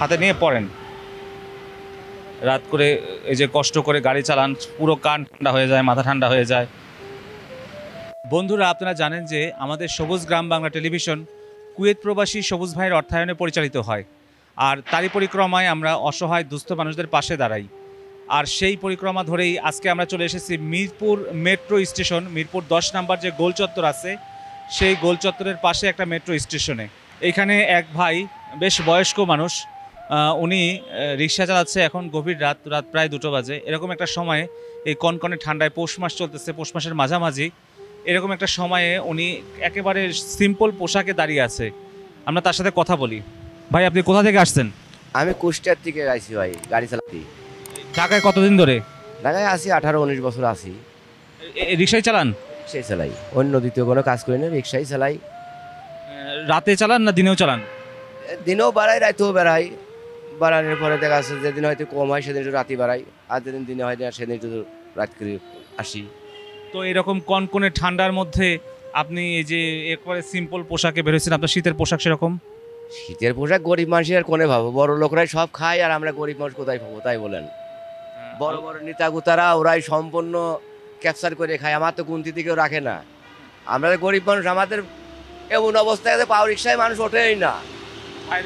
হাতে নিয়ে পড়েন, রাত করে এই যে কষ্ট করে গাড়ি চালান, পুরো কান ঠান্ডা হয়ে যায়, মাথা ঠান্ডা হয়ে যায়। বন্ধুরা, আপনারা জানেন যে আমাদের সবুজ গ্রাম বাংলা টেলিভিশন কুয়েত প্রবাসী সবুজ ভাইয়ের অর্থায়নে পরিচালিত হয়, আর তারই পরিক্রমায় আমরা অসহায় দুস্থ মানুষদের পাশে দাঁড়াই। আর সেই পরিক্রমা ধরেই আজকে আমরা চলে এসেছি মিরপুর মেট্রো স্টেশন, মিরপুর 10 নম্বর যে গোল চত্বর আছে সেই গোল চত্বরের পাশে একটা মেট্রো স্টেশনে। এইখানে এক ভাই, বেশ বয়স্ক মানুষ, উনি রিক্সা চালাচ্ছে। এখন গভীর রাত প্রায় 2টো বাজে। এরকম একটা সময়ে এই কনকনে ঠান্ডায়, পৌষ মাস চলতেছে, পৌষ মাসের মাঝামাঝি, এরকম একটা সময়ে উনি একেবারে সিম্পল পোশাকে দাঁড়িয়ে আছে। আমরা তার সাথে কথা বলি। ভাই, আপনি কোথা থেকে আসছেন? আমি কুষ্টিয়ার থেকে আইছি ভাই, গাড়ি চালাতে। ঢাকায় কতদিন ধরে? ঢাকায় আসি 18-19 বছর আসি। রিক্সায় চালান? রিক্সাই চালাই, অন্য দ্বিতীয় কোনো কাজ করি না, রিক্সাই চালাই। রাতে চালান না দিনেও চালান? দিনেও বাড়াই, রাতেও বেড়াই। বাড়ানোর পরে দেখা যাচ্ছে যেদিন হয়তো কম হয় সেদিন একটু রাতে বাড়াই, আর যেদিন দিনে হয় সেদিন একটু রাত করে আসি। তো এরকম কনকনে ঠান্ডার মধ্যে আপনি এই যে একবারে সিম্পল পোশাকে বেরোচ্ছেন, আপনার শীতের পোশাক সেরকম? শীতের পোশাক গরিব মানুষের আর কোনে ভাবো, বড় লোকরাই সব খায় আর আমরা গরিব মানুষ কোথায় পাবো তাই বলেন? বড় বড় নেতাগুতারা ওরাই সম্পূর্ণ ক্যাপচার করে খায়, আমার তো গুনতি দিকেও রাখে না। আমরা গরিব মানুষ, আমাদের এমন অবস্থায় আছে পাওয়ার রিক্সায় মানুষ ওঠেই না।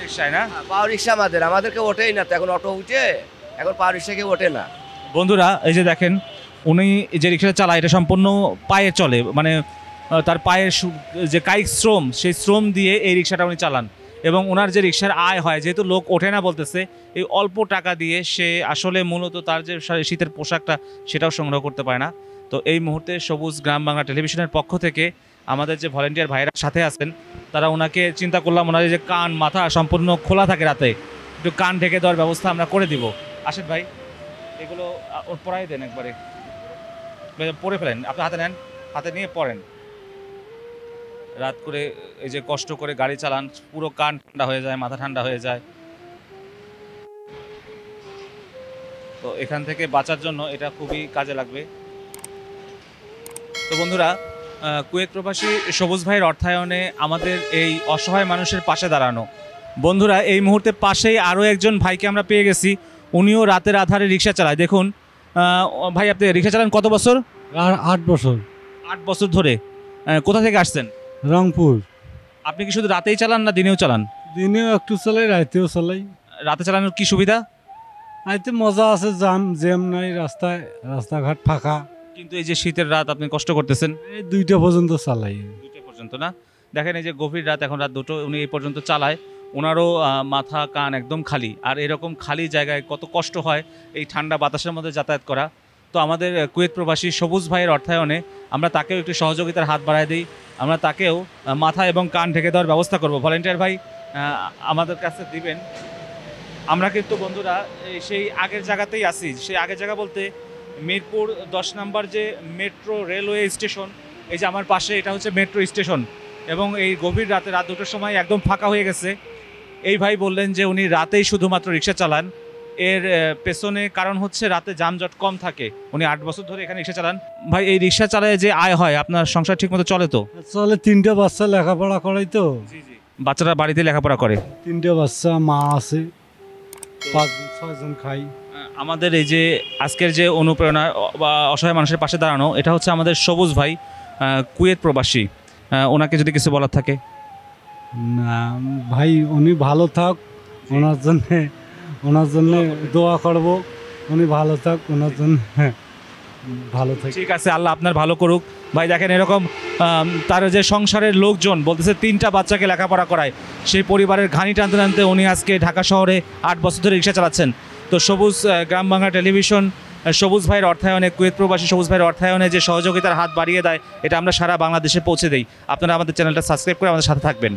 রিক্সায় না? পাওয়ার রিক্সা আমাদেরকে ওঠেই না। তো এখন অটো উঠে, এখন পাওয়ার রিক্সা কেউ ওঠে না। বন্ধুরা, এই যে দেখেন, উনি যে রিক্সাটা চালায় এটা সম্পূর্ণ পায়ে চলে, মানে তার পায়ের যে কায়িক শ্রম, সেই শ্রম দিয়ে এই রিক্সাটা উনি চালান। এবং ওনার যে রিক্সার আয় হয়, যেহেতু লোক ওঠে না বলতেছে, এই অল্প টাকা দিয়ে সে আসলে মূলত তার যে শীতের পোশাকটা সেটাও সংগ্রহ করতে পারে না। তো এই মুহূর্তে সবুজ গ্রাম বাংলা টেলিভিশনের পক্ষ থেকে আমাদের যে ভলেন্টিয়ার ভাইরা সাথে আছেন, তারা ওনাকে চিন্তা করলাম, ওনার যে কান মাথা সম্পূর্ণ খোলা থাকে রাতে, একটু কান ঢেকে দেওয়ার ব্যবস্থা আমরা করে দিব। আসেন ভাই, এগুলো ওর পরাই দেন, একবারে পরে ফেলেন, আপনি হাতে নেন, হাতে নিয়ে পড়েন। রাত করে এই যে কষ্ট করে গাড়ি চালান, পুরো কান ঠান্ডা হয়ে যায়, মাথা ঠান্ডা হয়ে যায়। তো এখান থেকে বাঁচার জন্য এটা খুবই কাজে লাগবে। তো বন্ধুরা, কুয়েত প্রবাসী সবুজ ভাইয়ের অর্থায়নে আমাদের এই অসহায় মানুষের পাশে দাঁড়ানো। বন্ধুরা, এই মুহূর্তে পাশেই আরও একজন ভাইকে আমরা পেয়ে গেছি, উনিও রাতের আধারে রিক্সা চালায়। দেখুন ভাই, আপনি রিক্সা চালান কত বছর? 8 বছর। 8 বছর ধরে। কোথা থেকে আসছেন? রংপুর। আপনি কি শুধু রাতেই চালান না দিনেও চালান? দিনেও একটু চালাই, রাতেও চালাই। রাতে চালানোর কি সুবিধা? রাতে মজা আছে, জ্যাম নাই, রাস্তাঘাট ফাঁকা। কিন্তু এই যে শীতের রাত আপনি কষ্ট করতেছেন। এই 2টা পর্যন্ত চালাই। 2টা পর্যন্ত না? দেখেন, এই যে গভীর রাত, এখন রাত 2টো, উনি এই পর্যন্ত চালায়। ওনারও মাথা কান একদম খালি। আর এরকম খালি জায়গায় কত কষ্ট হয় এই ঠান্ডা বাতাসের মধ্যে যাতায়াত করা। তো আমাদের কুয়েত প্রবাসী সবুজ ভাইয়ের অর্থায়নে আমরা তাকেও একটু সহযোগিতার হাত বাড়ায় দিই। আমরা তাকেও মাথা এবং কান ঢেকে দেওয়ার ব্যবস্থা করব। ভলেন্টিয়ার ভাই আমাদের কাছে দিবেন। আমরা কিন্তু বন্ধুরা সেই আগের জায়গাতেই আছি। সেই আগের জায়গা বলতে মিরপুর 10 নম্বর যে মেট্রো রেলওয়ে স্টেশন, এই যে আমার পাশে, এটা হচ্ছে মেট্রো স্টেশন। এবং এই গভীর রাতে, রাত 2টোর সময় একদম ফাঁকা হয়ে গেছে। এই ভাই বললেন যে উনি রাতেই শুধুমাত্র রিক্সা চালান। এর পেছনে কারণ হচ্ছে রাতে যানজট কম থাকে। উনি 8 বছর ধরে এখানে রিক্সা চালান। ভাই, এই রিক্সা চালায় যে আয় হয়, আপনার সংসার ঠিক মতো চলে তো? চলে। 3টা বাচ্চা লেখাপড়া করাই তো। জি জি। বাচ্চারা বাড়িতে লেখাপড়া করে? 3টা বাচ্চা, মা আছে, 5-6 জন খাই। আমাদের এই যে আজকের যে অনুপ্রেরণা বা অসহায় মানুষের পাশে দাঁড়ানো, এটা হচ্ছে আমাদের সবুজ ভাই, কুয়েত প্রবাসী। ওনাকে যদি কিছু বলার থাকে? না ভাই, উনি ভালো থাক, ওনার জন্য দোয়া করব। উনি ভালো থাক, ওনার জন্য ভালো থাক। ঠিক আছে, আল্লাহ আপনার ভালো করুক। ভাই দেখেন, এরকম তার যে সংসারের লোকজন বলতেছে 3টা বাচ্চাকে লেখাপড়া করায়, সেই পরিবারের ঘানি টানতে টানতে উনি আজকে ঢাকা শহরে 8 বছর ধরে রিক্সা চালাচ্ছেন। তো সবুজ গ্রাম বাংলা টেলিভিশন সবুজ ভাইয়ের অর্থায়নে, কুয়েত প্রবাসী সবুজ ভাইয়ের অর্থায়নে যে সহযোগিতার হাত বাড়িয়ে দেয়, এটা আমরা সারা বাংলাদেশে পৌঁছে দিই। আপনারা আমাদের চ্যানেলটা সাবস্ক্রাইব করে আমাদের সাথে থাকবেন।